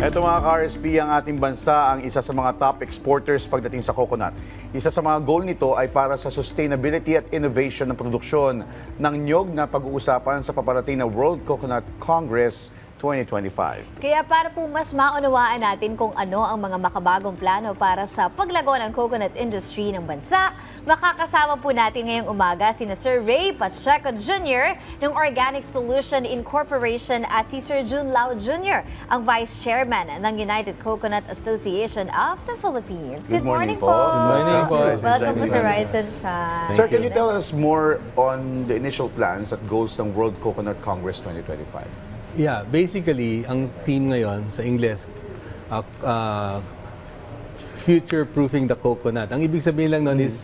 Ito mga ka-RSP, ang ating bansa ang isa sa mga top exporters pagdating sa coconut. Isa sa mga goal nito ay para sa sustainability at innovation ng produksyon ng niyog na pag-uusapan sa paparating na World Coconut Congress 2025. Kaya para po mas maunawaan natin kung ano ang mga makabagong plano para sa paglago ng coconut industry ng bansa, makakasama po natin ngayong umaga sina Sir Ray Pacheco Jr. ng Organic Solution Incorporation at si Sir Jun Lau Jr., ang Vice Chairman ng United Coconut Association of the Philippines. Good morning po. Good morning po. Welcome po sa Rise and Shine. Sir, can you tell us more on the initial plans at goals ng World Coconut Congress 2025? Yeah, basically, ang theme ngayon sa Ingles, future-proofing the coconut. Ang ibig sabihin lang nun is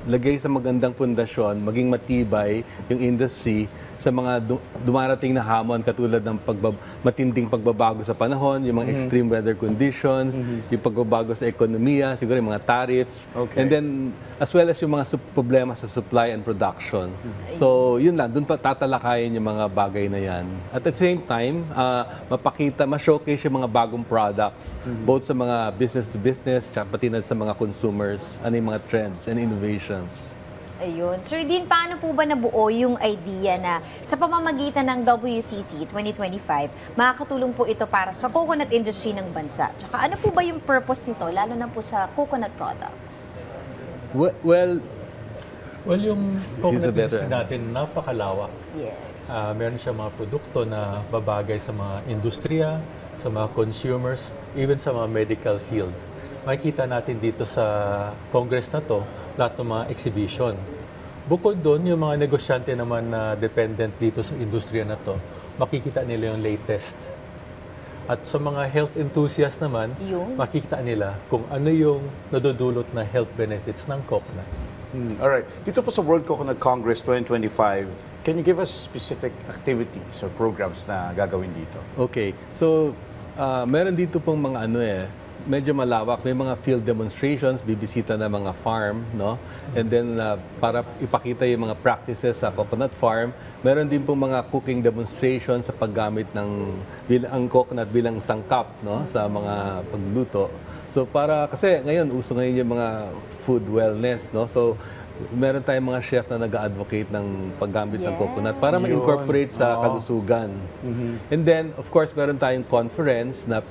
lagay sa magandang pundasyon, maging matibay yung industry sa mga dumarating na hamon katulad ng matinding pagbabago sa panahon, yung mga extreme weather conditions, yung pagbabago sa ekonomiya, siguro yung mga tariffs, and then as well as yung mga problema sa supply and production. So yun lang, dun pa tatalakayin yung mga bagay na yan. At the same time, ma-showcase yung mga bagong products, both sa mga business to business, pati na sa mga consumers, ano yung mga trends and innovations. Ayun. Sir Dean, paano po ba nabuo yung idea na sa pamamagitan ng WCC 2025, makakatulong po ito para sa coconut industry ng bansa? Tsaka ano po ba yung purpose nito, lalo na po sa coconut products? Well, yung coconut industry natin napakalawak. Yes. Meron siya mga produkto na babagay sa mga industriya, sa mga consumers, even sa mga medical field. Makikita natin dito sa Congress na to, lahat ng mga exhibition. Bukod doon, yung mga negosyante naman na dependent dito sa industriya na to, makikita nila yung latest. At sa mga health enthusiasts naman, makikita nila kung ano yung nadudulot na health benefits ng coconut. Alright. Dito po sa World Coconut Congress 2025, can you give us specific activities or programs na gagawin dito? Okay. So, meron dito pong mga medyo malawak. May mga field demonstrations, bibisita na mga farm, no? And then, para ipakita yung mga practices sa coconut farm, meron din pong mga cooking demonstrations sa paggamit ng ang coconut bilang sangkap, no? Sa mga pagluto. So, kasi ngayon, uso ngayon yung mga food wellness, no? So, meron tayong mga chef na nag-advocate ng paggamit ng coconut para ma-incorporate sa kalusugan. And then, of course, meron tayong conference na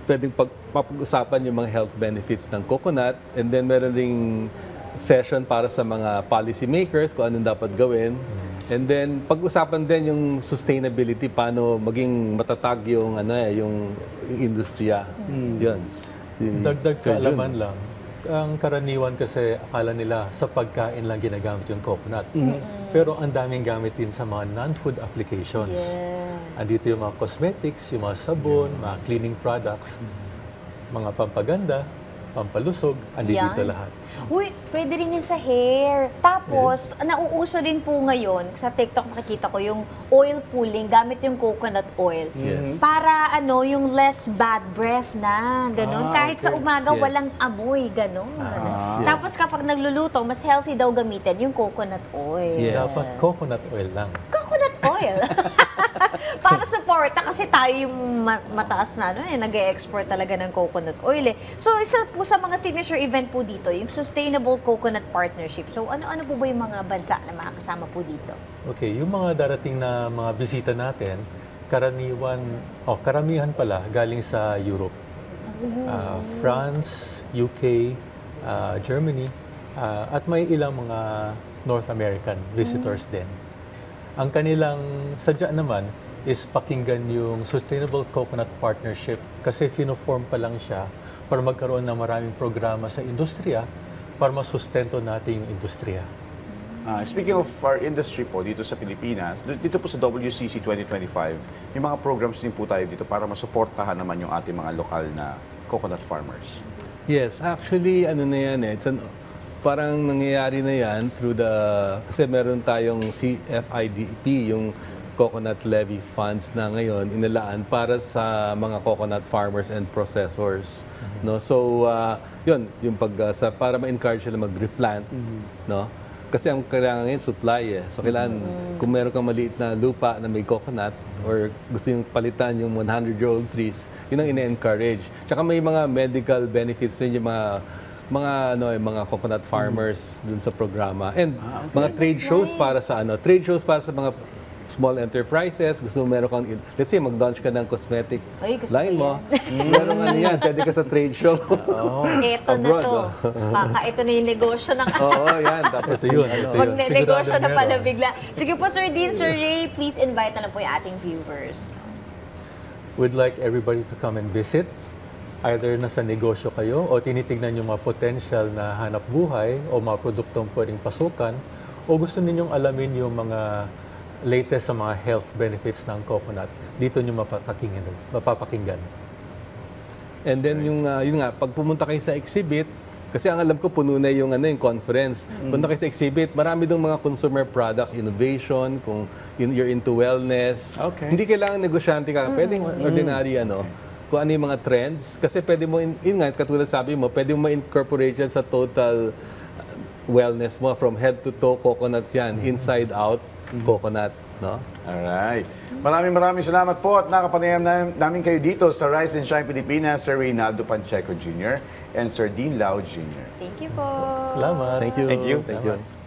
pwedeng pag-usapan yung mga health benefits ng coconut, and then meron ding session para sa mga policy makers kung anong dapat gawin. And then pag-usapan din yung sustainability, paano maging matatag yung yung industriya. Yun. Dagdag kaalaman lang. Ang karaniwan kasi akala nila sa pagkain lang ginagamit yung coconut. Pero ang daming gamit din sa mga non-food applications. Andito yung mga cosmetics, yung mga sabon, mga cleaning products, mga pampaganda, pampalusog, andito lahat. Uy, pwede rin yun sa hair. Tapos, nauuso din po ngayon, sa TikTok makikita ko yung oil pulling, gamit yung coconut oil. Para yung less bad breath na, gano'n. Kahit sa umaga, walang amoy, gano'n. Tapos kapag nagluluto, mas healthy daw gamitin yung coconut oil. Dapat coconut oil lang. Coconut oil. Para suporta kasi tayo yung mataas na nag-e-export talaga ng coconut oil. So isa po sa mga signature event po dito, yung Sustainable Coconut Partnership. So ano po ba yung mga bansa na makakasama po dito? Okay, yung mga darating na mga bisita natin, karamihan pala galing sa Europe. France, UK, Germany, at may ilang mga North American visitors din. Ang kanilang sadya naman is pakinggan yung Sustainable Coconut Partnership kasi fino-form pa lang siya para magkaroon ng maraming programa sa industriya para masustento natin yung industriya. Speaking of our industry po dito sa Pilipinas, dito po sa WCC 2025, may mga programs din po tayo dito para masuportahan naman yung ating mga lokal na coconut farmers. Yes, actually, parang nangyayari na yan kasi meron tayong CFIDP, yung Coconut Levy Funds na ngayon inilaan para sa mga coconut farmers and processors. No? So, yun, yung para ma-encourage sila mag-replant, no? Kasi ang kailangan ngayon, supply eh. So kailangan, kung meron kang maliit na lupa na may coconut or gusto yung palitan yung 100-year-old trees, yun ang ina-encourage. Tsaka may mga medical benefits rin yung mga coconut farmers dun sa programa. And mga trade shows para sa mga small enterprises, gusto mo meron kang, let's say, mag-launch ka ng cosmetic Ay, gusto line ko mo, meron yan, pwede ka sa trade show. Ito na Abroad, to. Baka ito na yung negosyo ng Oo, yan. Tapos Ito yun. Magne-negosyo Sigurado na pala meron. bigla. Sige po, Sir Dean, Sir Ray, please invite na lang po yung ating viewers. We'd like everybody to come and visit. Either nasa negosyo kayo o tinitingnan yung mga potential na hanap buhay o mga produktong pwedeng pasukan o gusto ninyong alamin yung mga latest sa mga health benefits ng coconut, dito nyo mapapakinggan. And then yun nga, pag pumunta kayo sa exhibit, kasi ang alam ko puno na yung conference. Punta kayo sa exhibit, marami dong mga consumer products, innovation, kung you're into wellness. Okay. Hindi kailangan negosyante ka, pwedeng ordinary kung ano yung mga trends. Kasi pwede mo, yun nga, katulad sabi mo, pwede mo ma-incorporate yan sa total wellness mo, from head to toe, coconut yan, inside out, coconut, no? Alright. Maraming salamat po at nakapanayam namin kayo dito sa Rise and Shine Pilipinas, Sir Reynaldo Pacheco Jr. and Sir Dean Lau Jr. Thank you po. Salamat. Thank you. Thank you. Thank you.